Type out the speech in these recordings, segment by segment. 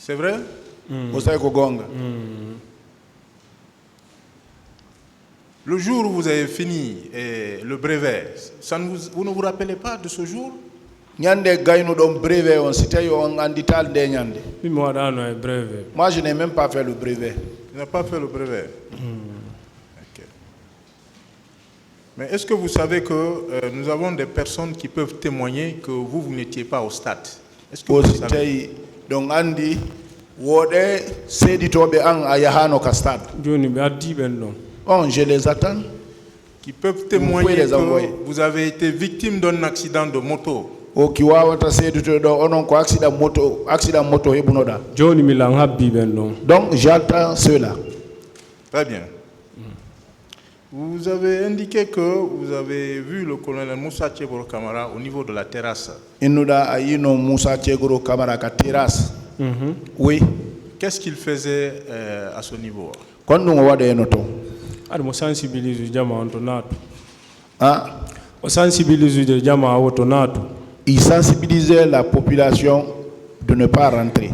C'est vrai? Le jour où vous avez fini le brevet, vous ne vous rappelez pas de ce jour? Moi, je n'ai même pas fait le brevet. Tu n'as pas fait le brevet? Okay. Mais est-ce que vous savez que nous avons des personnes qui peuvent témoigner que vous n'étiez pas au stade? Est-ce que vous savez? Donc, Andy, je les attends. Qui peuvent témoigner que vous avez été victime d'un accident de moto. Donc j'attends cela. Très bien. Vous avez indiqué que vous avez vu le colonel Moussa Tchegoro Kamara au niveau de la terrasse. Oui. Qu'est-ce qu'il faisait à ce niveau? Il sensibilisait la population de ne pas rentrer.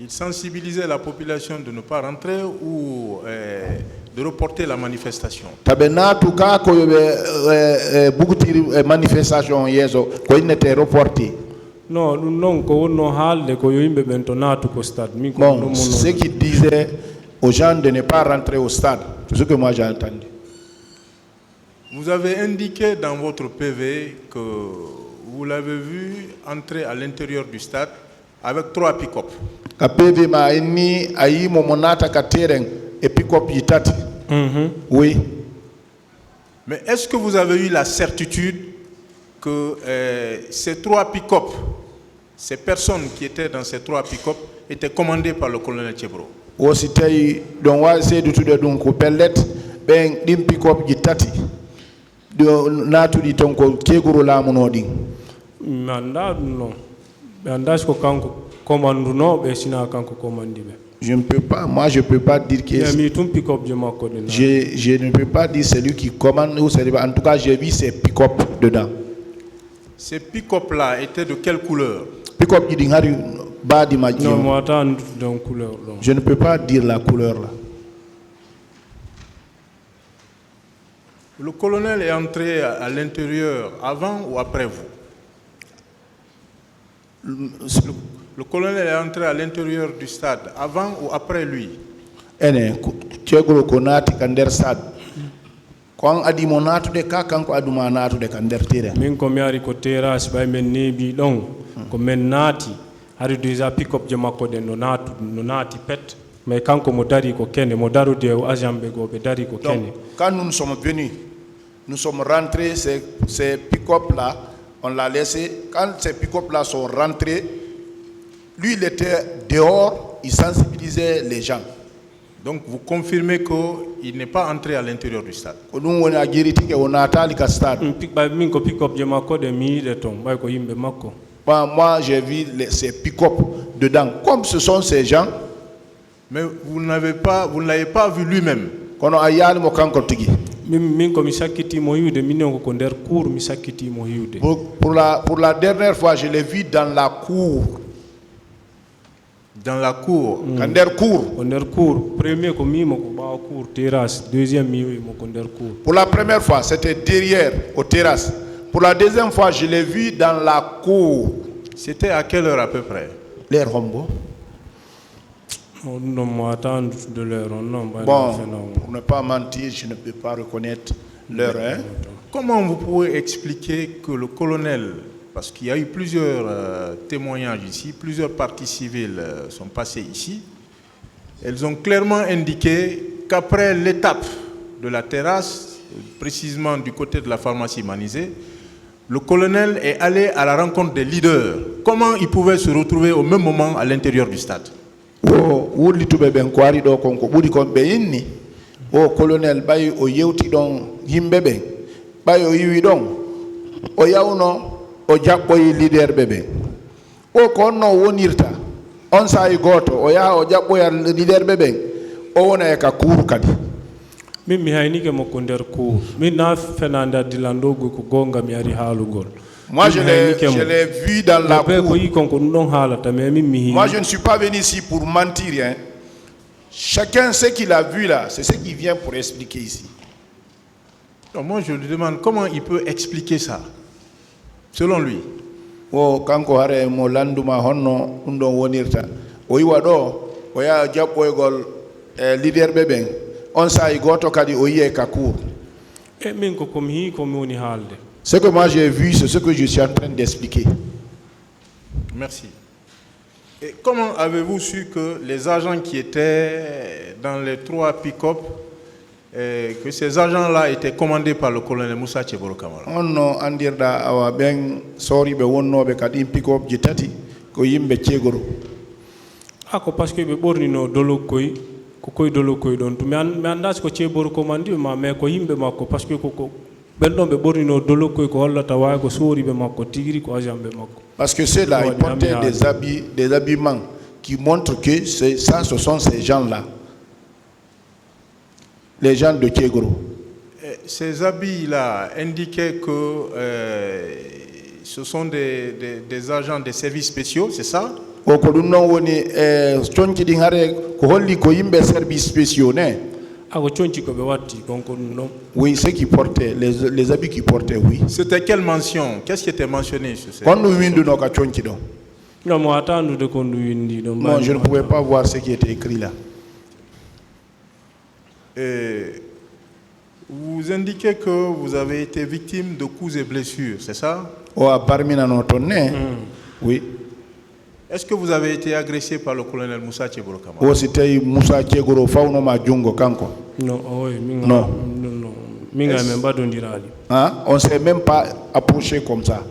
Il sensibilisait la population de ne pas rentrer ou de reporter la manifestation. Non, ce qu'il disait aux gens de ne pas rentrer au stade, c'est ce que moi j'ai entendu. Vous avez indiqué dans votre PV que vous l'avez vu entrer à l'intérieur du stade avec 3 pick-up. Oui. Mais est-ce que vous avez eu la certitude que ces 3 pick-up, ces personnes qui étaient dans ces 3 pick-up étaient commandées par le colonel Tchegoro? Je ne peux pas, moi je ne peux pas dire que je ne peux pas dire celui qui commande ou celui, en tout cas j'ai vu ces pick-up dedans. Ces pick-up là étaient de quelle couleur? Pick-up je ne peux pas dire la couleur là. Le colonel est entré à l'intérieur avant ou après vous? Le colonel est entré à l'intérieur du stade avant ou après lui? Quand adimonatu de ka kanko adumanatu de kandertire. Min ko mi ari ko terrasse bay men nebi don ko men naati hari déjà pick up je makko de no naati pet mais kanko mo dari ko kene mo darude o agent be go be dari ko kene. Quand nous sommes venus, nous sommes rentrés, ces pick-up là, on l'a laissé. Quand ces pick-up là sont rentrés, lui il était dehors, il sensibilisait les gens. Donc vous confirmez qu'il n'est pas entré à l'intérieur du stade? Moi j'ai vu ces pick-up dedans. Comme ce sont ces gens. Mais vous ne l'avez pas vu lui-même? Pour la dernière fois, je l'ai vu dans la cour. Dans la cour. Premier cour terrasse, deuxième cour. Pour la première fois, c'était derrière aux terrasses. Pour la deuxième fois, je l'ai vu dans la cour. C'était à quelle heure à peu près? L'heure Rombo. Bon, pour ne pas mentir, je ne peux pas reconnaître l'heure. Hein? Comment vous pouvez expliquer que le colonel, parce qu'il y a eu plusieurs témoignages ici, plusieurs parties civiles sont passées ici, elles ont clairement indiqué qu'après l'étape de la terrasse, précisément du côté de la pharmacie Manizé, le colonel est allé à la rencontre des leaders. Comment il pouvait se retrouver au même moment à l'intérieur du stade? Colonel bay o yewti don yimbe be bay o yiwi don o yawno o jabboyi leader bebe o ko no wonirta on say goto o ya o jabboya leader bebe o wona e ka cour kadi Mimi hainike mo nder cour. Mi na fenanda dilandogo ko gonga mi ari halugol. Moi, je l'ai vu dans la cour. Moi, je ne suis pas venu ici pour mentir. Hein. Chacun, ce qu'il a vu là, c'est ce qu'il vient pour expliquer ici. Donc moi, je lui demande comment il peut expliquer ça, selon lui. Oh, kanko hare mo landuma honno undo wonirta. O yiwado, o ya jabbo egol leader beben. On sa igoto kadi o yiye ka cour. E min ko komi woni halde. Ce que moi j'ai vu, c'est ce que je suis en train d'expliquer. Merci. Et comment avez-vous su que les agents qui étaient dans les 3 pick-up, que ces agents-là étaient commandés par le colonel Moussa Tcheboro Kamara? On andirda awa ben sori be wonnobe kadi pick-up jitati ko yimbe Tchegoro. Ako parce que be bornino dolo koy ko koy dolo koy don to mi andas ko Tcheboro commandi ma me ko yimbe makko parce que ko parce que ceux-là, ils portaient des habillements qui montrent que ça, ce sont ces gens-là. Les gens de Tchegoro. Ces habits-là indiquaient que ce sont des agents des services spéciaux, c'est ça? Oui, ceux qui portaient, les habits qu'ils portaient, oui. C'était quelle mention? Qu'est-ce qui était mentionné sur ces? Non, je ne pouvais pas voir ce qui était écrit là. Vous indiquez que vous avez été victime de coups et blessures, c'est ça? Oui. Est-ce que vous avez été agressé par le colonel Moussa Tcheboro Kamara? Non, non. Hein? On ne s'est même pas approché comme ça.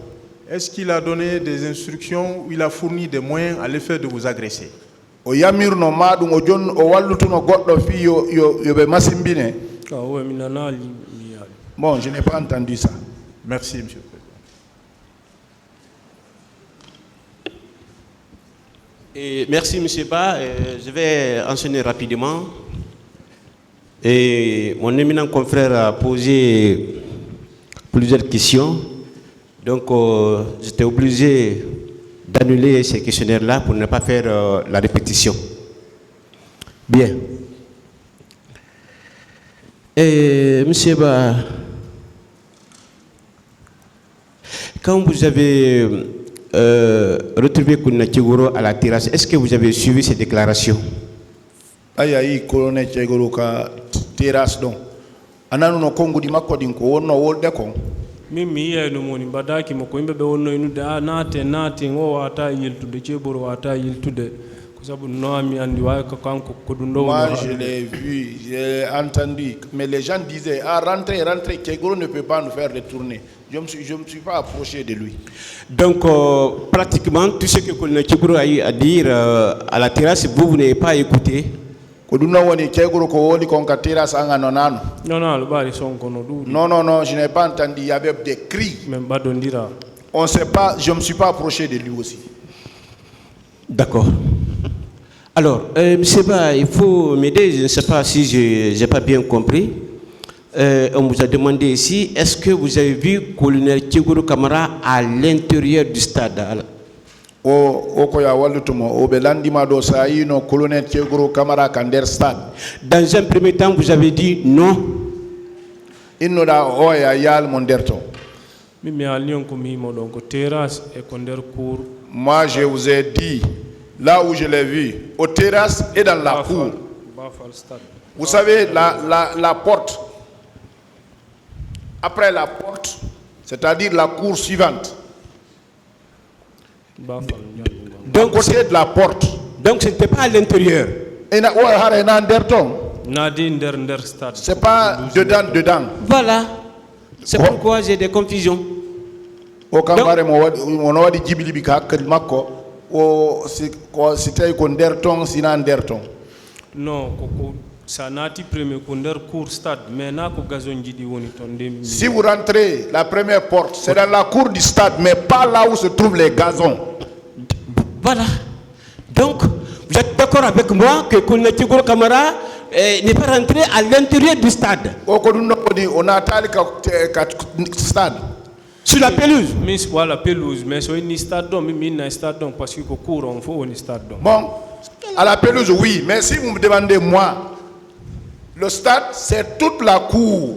Est-ce qu'il a donné des instructions ou il a fourni des moyens à l'effet de vous agresser? Bon, je n'ai pas entendu ça. Merci, monsieur le président. Merci, monsieur Ba. Je vais enchaîner rapidement. Et mon éminent confrère a posé plusieurs questions. Donc, j'étais obligé d'annuler ces questionnaires-là pour ne pas faire la répétition. Bien. Et, monsieur Ba, quand vous avez retrouvé Kouna Tchegoro à la terrasse, est-ce que vous avez suivi ces déclarations? Aïe, colonel Tchegoro ka terrasse donc. Ananu no kongu di makko din ko wonno wolde kon. Mimi no moni badaki mo ko imbe be wonno inude nate o ata yiltude Tchegoro ata yiltude ko sabu no ami andi way ko kanko ko dundo. Moi je l'ai vu, j'ai entendu, mais les gens disaient rentrez, Tchegoro ne peut pas nous faire retourner. Je me suis pas approché de lui. Donc, pratiquement, tout ce que Colonel Tchegoro a eu à dire à la terrasse, vous n'avez pas écouté. Non, je n'ai pas entendu. Il y avait des cris. On ne sait pas, je ne me suis pas approché de lui aussi. D'accord. Alors, M. Ba, il faut m'aider, je ne sais pas si je n'ai pas bien compris. On vous a demandé ici, est-ce que vous avez vu colonel Tchegoro Kamara à l'intérieur du stade? Dans un premier temps, vous avez dit non. Moi, je vous ai dit, là où je l'ai vu, aux terrasses et dans la cour. Vous savez, la porte. Après la porte, c'est-à-dire la cour suivante. Donc, côté de la porte. Donc, ce n'était pas à l'intérieur. C'est pas dedans. Voilà. C'est pourquoi j'ai des confusions. Non, ça n'a pas premier cour stade, mais si vous rentrez la première porte, c'est dans la cour du stade, mais pas là où se trouvent les gazons. Voilà. Donc, vous êtes d'accord avec moi que Kouna Tchegoro Kamara n'est pas rentré à l'intérieur du stade. On a attaqué le stade. Sur la pelouse. Mais c'est la pelouse, mais c'est un stade, mais un stade parce qu'il faut courir, il faut un stade. Bon, à la pelouse, oui, mais si vous me demandez moi, le stade, c'est toute la cour